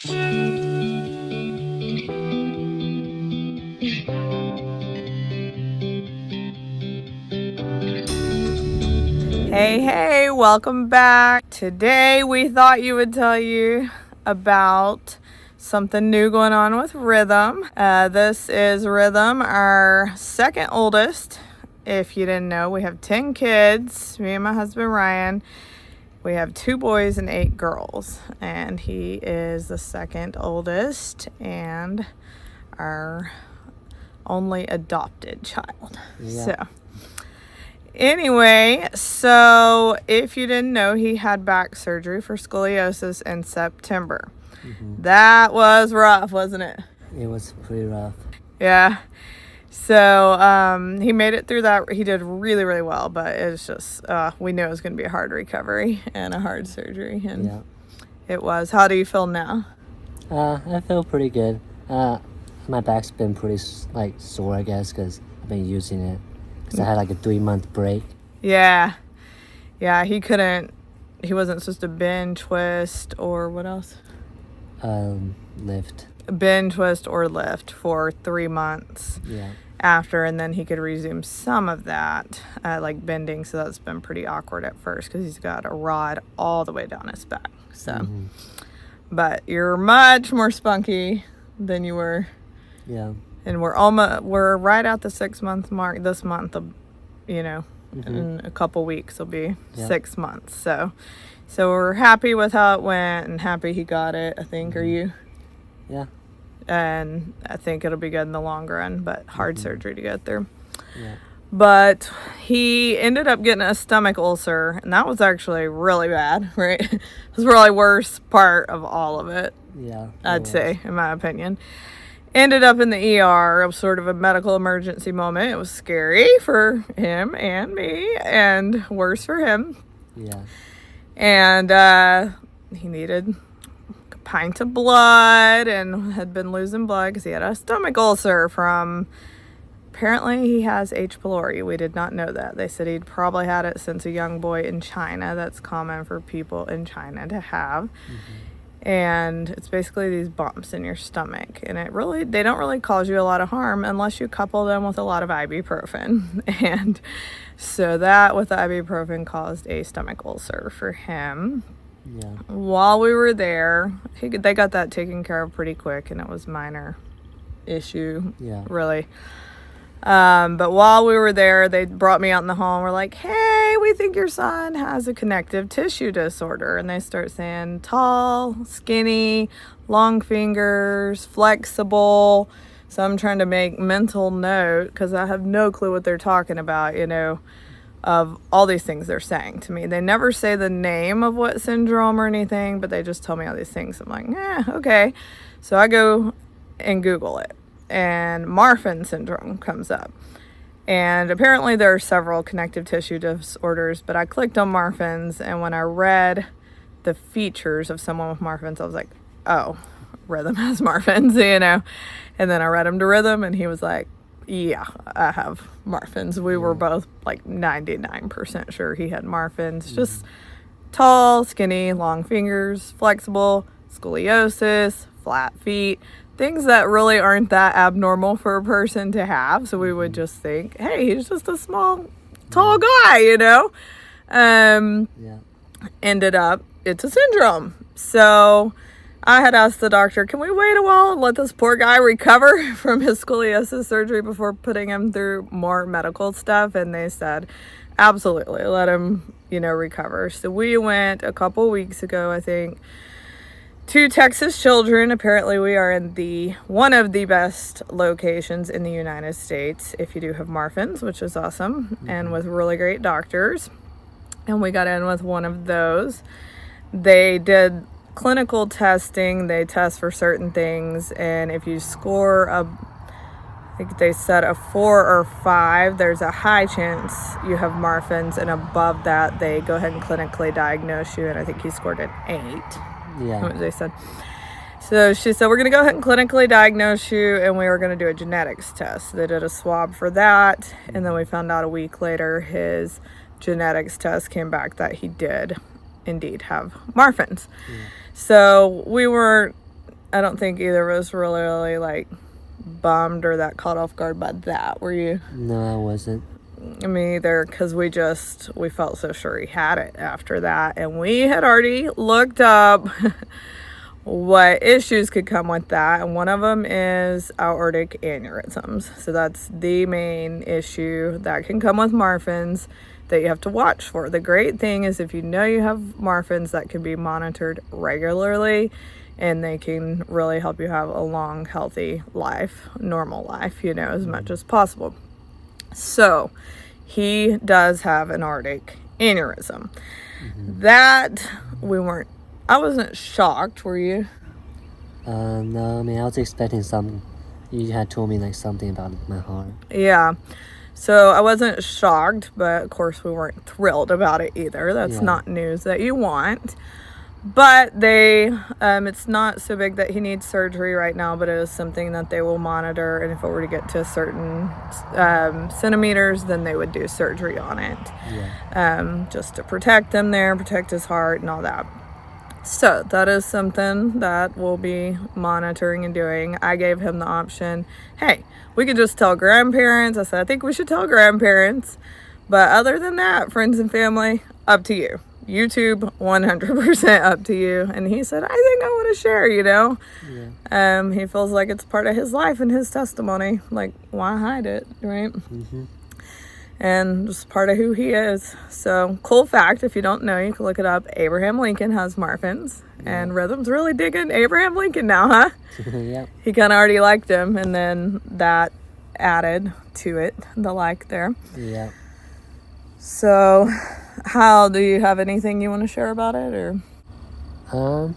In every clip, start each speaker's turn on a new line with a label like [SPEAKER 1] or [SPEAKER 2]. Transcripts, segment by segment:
[SPEAKER 1] Hey, welcome back. Today we thought you would tell you about something new going on with Rhythm. This is Rhythm, our second oldest. If you didn't know, we have 10 kids, me and my husband Ryan. We have 2 boys and 8 girls, and he is the second oldest and our only adopted child.
[SPEAKER 2] Yeah.
[SPEAKER 1] So anyway, so if you didn't know, he had back surgery for scoliosis in September.
[SPEAKER 2] Mm-hmm.
[SPEAKER 1] That was rough, wasn't it?
[SPEAKER 2] It was pretty rough.
[SPEAKER 1] Yeah. So he made it through that. He did really, really well, but it's just, we knew it was going to be a hard recovery and a hard surgery, and
[SPEAKER 2] Yeah.
[SPEAKER 1] it was. How do you feel now?
[SPEAKER 2] I feel pretty good. My back's been pretty sore, I guess, because I've been using it. Because I had like a 3-month break.
[SPEAKER 1] Yeah, he wasn't supposed to bend, twist, or what else?
[SPEAKER 2] Lift.
[SPEAKER 1] Bend, twist, or lift for 3 months.
[SPEAKER 2] Yeah.
[SPEAKER 1] After, and then he could resume some of that, like bending. So that's been pretty awkward at first because he's got a rod all the way down his back. So, but you're much more spunky than you were.
[SPEAKER 2] Yeah.
[SPEAKER 1] And we're right at the 6-month mark this month. In a couple weeks will be 6 months. So we're happy with how it went and happy he got it. I think. Are you?
[SPEAKER 2] Yeah.
[SPEAKER 1] And I think it'll be good in the long run, but hard surgery to get through.
[SPEAKER 2] Yeah.
[SPEAKER 1] But he ended up getting a stomach ulcer, and that was actually really bad, right? It was the really worst part of all of it.
[SPEAKER 2] Yeah.
[SPEAKER 1] I'd say, in my opinion. Ended up in the ER. It was sort of a medical emergency moment. It was scary for him and me, and worse for him.
[SPEAKER 2] Yeah.
[SPEAKER 1] And he needed a pint of blood and had been losing blood because he had a stomach ulcer from, apparently he has H. pylori. We did not know that. They said he'd probably had it since a young boy in China. That's common for people in China to have. And it's basically these bumps in your stomach, and they don't really cause you a lot of harm unless you couple them with a lot of ibuprofen. And so that with the ibuprofen caused a stomach ulcer for him.
[SPEAKER 2] Yeah.
[SPEAKER 1] While we were there, they got that taken care of pretty quick, and it was minor issue.
[SPEAKER 2] Yeah.
[SPEAKER 1] Really. But while we were there, they brought me out in the hall and were like, hey, we think your son has a connective tissue disorder. And they start saying tall, skinny, long fingers, flexible. So I'm trying to make mental note because I have no clue what they're talking about, of all these things they're saying to me. They never say the name of what syndrome or anything, but they just tell me all these things. I'm like, okay. So I go and Google it, and Marfan syndrome comes up. And apparently there are several connective tissue disorders, but I clicked on Marfan's, and when I read the features of someone with Marfan's, I was like, oh, Rhythm has Marfan's, And then I read him to Rhythm, and he was like, yeah, I have Marfan's. We were both like 99% sure he had Marfan's. Just tall, skinny, long fingers, flexible, scoliosis, flat feet. Things that really aren't that abnormal for a person to have. So we would just think, hey, he's just a small, tall guy, Ended up, it's a syndrome. So I had asked the doctor, can we wait a while and let this poor guy recover from his scoliosis surgery before putting him through more medical stuff? And they said, absolutely, let him, recover. So we went a couple weeks ago, I think, to Texas Children. Apparently we are in one of the best locations in the United States if you do have Marfan's, which is awesome, and with really great doctors. And we got in with one of those. They did clinical testing. They test for certain things, and if you score I think they said a 4 or 5, there's a high chance you have Marfan's, and above that they go ahead and clinically diagnose you, and I think he scored an 8.
[SPEAKER 2] Yeah.
[SPEAKER 1] What they said. So she said, we're going to go ahead and clinically diagnose you, and we were going to do a genetics test. They did a swab for that, and then we found out a week later his genetics test came back that he did indeed have Marfan's. So we were I don't think either of us were really like bummed or that caught off guard by that. Were you?
[SPEAKER 2] No, I wasn't.
[SPEAKER 1] Me either, because we felt so sure he had it after that, and we had already looked up what issues could come with that, and one of them is aortic aneurysms. So that's the main issue that can come with Marfans that you have to watch for. The great thing is if you know you have Marfans, that can be monitored regularly, and they can really help you have a long, healthy life, normal life, as much as possible. So he does have an aortic aneurysm. That I wasn't shocked, were you?
[SPEAKER 2] No, I mean, I was expecting something. You had told me like something about my heart.
[SPEAKER 1] Yeah. So I wasn't shocked, but of course we weren't thrilled about it either. That's not news that you want. But it's not so big that he needs surgery right now, but it is something that they will monitor. And if it were to get to certain centimeters, then they would do surgery on it. Just to protect him there, protect his heart and all that. So that is something that we'll be monitoring and doing. I gave him the option, hey, we could just tell grandparents. I said, I think we should tell grandparents. But other than that, friends and family, up to you. YouTube, 100% up to you. And he said, I think I want to share, He feels like it's part of his life and his testimony. Like, why hide it, right? And just part of who he is. So, cool fact, if you don't know, you can look it up. Abraham Lincoln has Marfans. And Rhythm's really digging Abraham Lincoln now, huh?
[SPEAKER 2] Yep.
[SPEAKER 1] He kind of already liked him. And then that added to it, the like there.
[SPEAKER 2] Yeah.
[SPEAKER 1] So, do you have anything you want to share about it, or?
[SPEAKER 2] No,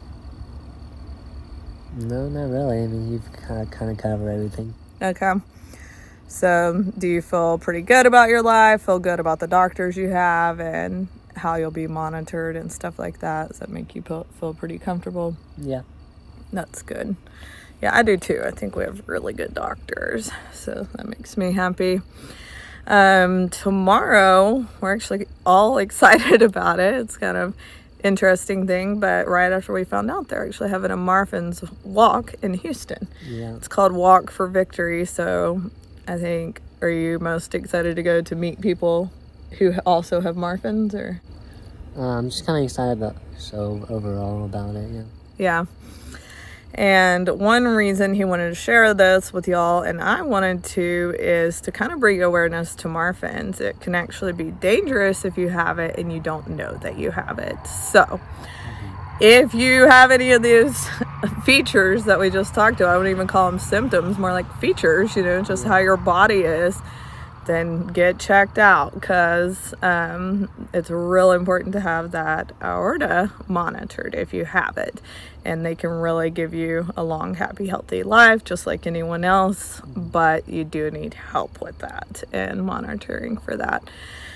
[SPEAKER 2] not really. I mean, you've kind of covered everything.
[SPEAKER 1] Okay. So, do you feel pretty good about your life? Feel good about the doctors you have and how you'll be monitored and stuff like that? Does that make you feel pretty comfortable?
[SPEAKER 2] Yeah.
[SPEAKER 1] That's good. Yeah, I do too. I think we have really good doctors, so that makes me happy. Tomorrow, we're actually all excited about it. It's kind of interesting thing, but right after we found out, they're actually having a Marfan's walk in Houston.
[SPEAKER 2] Yeah.
[SPEAKER 1] It's called Walk for Victory. So I think, are you most excited to go to meet people who also have Marfans, or?
[SPEAKER 2] I'm just kind of excited overall about it, yeah.
[SPEAKER 1] Yeah. And one reason he wanted to share this with y'all, and I wanted to, is to kind of bring awareness to Marfans. It can actually be dangerous if you have it and you don't know that you have it. So if you have any of these features that we just talked about, I wouldn't even call them symptoms, more like features, just how your body is, then get checked out, because it's real important to have that aorta monitored if you have it. And they can really give you a long, happy, healthy life just like anyone else, but you do need help with that and monitoring for that.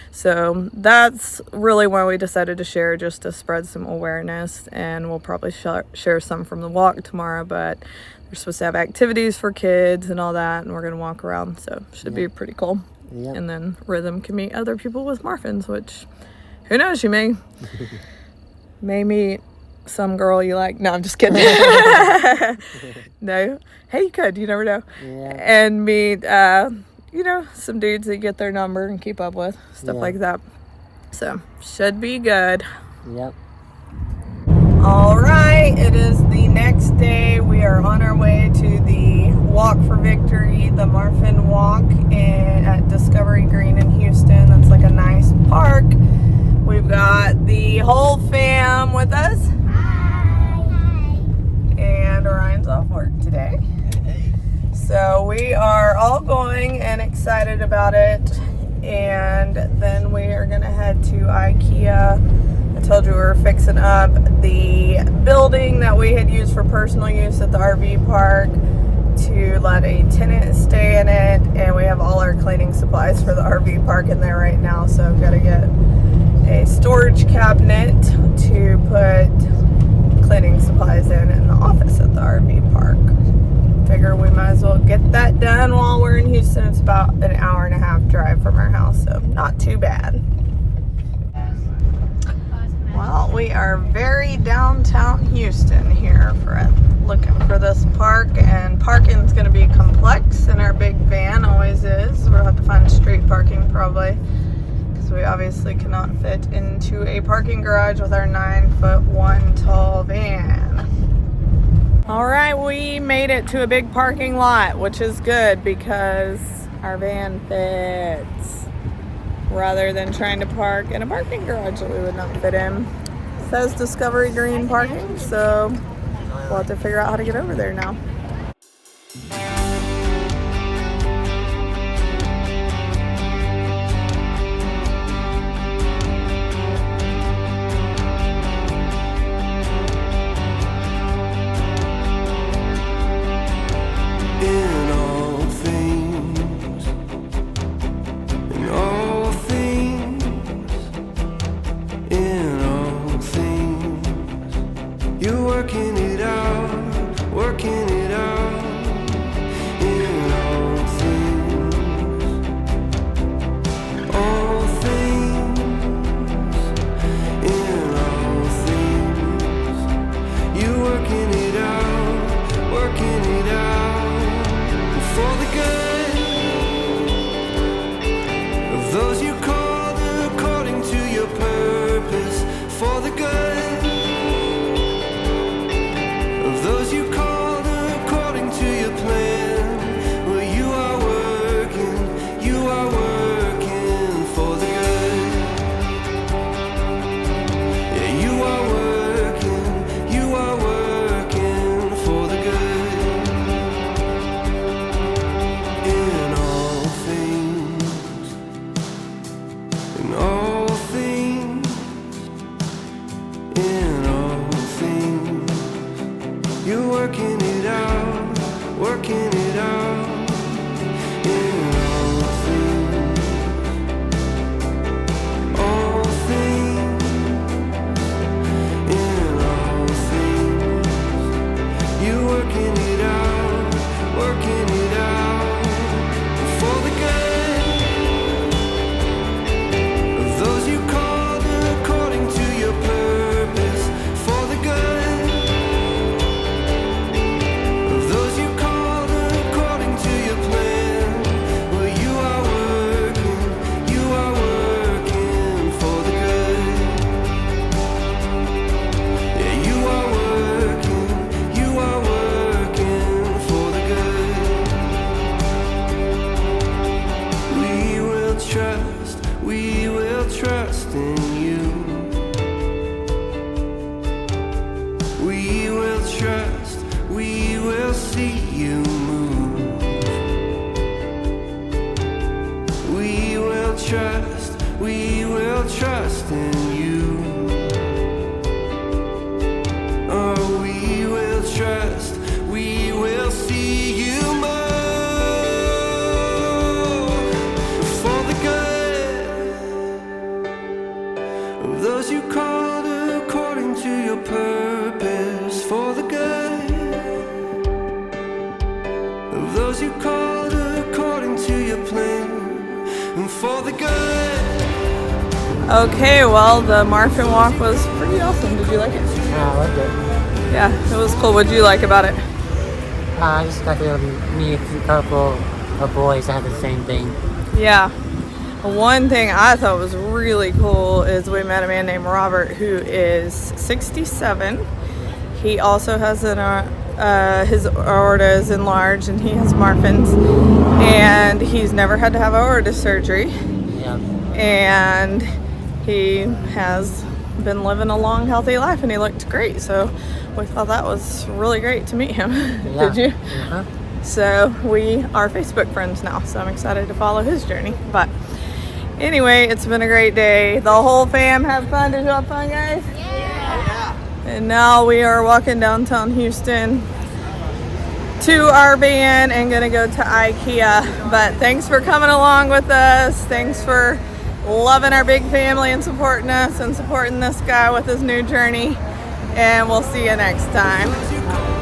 [SPEAKER 1] So that's really why we decided to share, just to spread some awareness. And we'll probably share some from the walk tomorrow, but they're supposed to have activities for kids and all that, and we're going to walk around, so it should be pretty cool.
[SPEAKER 2] Yep.
[SPEAKER 1] And then Rhythm can meet other people with Marfans, which, who knows, you may meet some girl you like. No, I'm just kidding. No. Hey, you could. You never know.
[SPEAKER 2] Yeah.
[SPEAKER 1] And meet, some dudes that get their number and keep up with. Stuff like that. So, should be good.
[SPEAKER 2] Yep.
[SPEAKER 1] All right. It is the next day. We are on our way to the Walk for Victory, the Marfan Walk at Discovery Green in Houston. That's like a nice park. We've got the whole fam with us. And Orion's off work today. So we are all going and excited about it. And then we are going to head to IKEA. I told you we were fixing up the building that we had used for personal use at the RV park to let a tenant stay in it. And we have all our cleaning supplies for the RV park in there right now. So I've got to get a storage cabinet to put cleaning supplies in the office at the RV park. Figure we might as well get that done while we're in Houston. It's about an hour and a half drive from our house, so not too bad. Well, we are very downtown Houston here looking for this parking's gonna be complex, and our big van always is. We'll have to find street parking probably, because we obviously cannot fit into a parking garage with our 9'1" tall van. All right, we made it to a big parking lot, which is good because our van fits, rather than trying to park in a parking garage that we would not fit in. It says Discovery Green parking, so we'll have to figure out how to get over there now. Okay, well, the Marfan walk was pretty awesome. Did you like it?
[SPEAKER 2] Yeah, I liked it.
[SPEAKER 1] Yeah, it was cool. What did you like about it?
[SPEAKER 2] I just got to meet a couple of boys that had the same thing.
[SPEAKER 1] Yeah. One thing I thought was really cool is we met a man named Robert who is 67. He also has his aorta is enlarged and he has Marfan's, and he's never had to have aorta surgery.
[SPEAKER 2] Yeah.
[SPEAKER 1] And he has been living a long, healthy life, and he looked great. So we thought that was really great to meet him.
[SPEAKER 2] Yeah.
[SPEAKER 1] Did you?
[SPEAKER 2] Uh-huh.
[SPEAKER 1] So we are Facebook friends now, so I'm excited to follow his journey. But anyway, it's been a great day. The whole fam had fun. Did you have fun, guys? Yeah. And now we are walking downtown Houston to our van and gonna go to IKEA. But thanks for coming along with us. Thanks for loving our big family and supporting us and supporting this guy with his new journey. And we'll see you next time.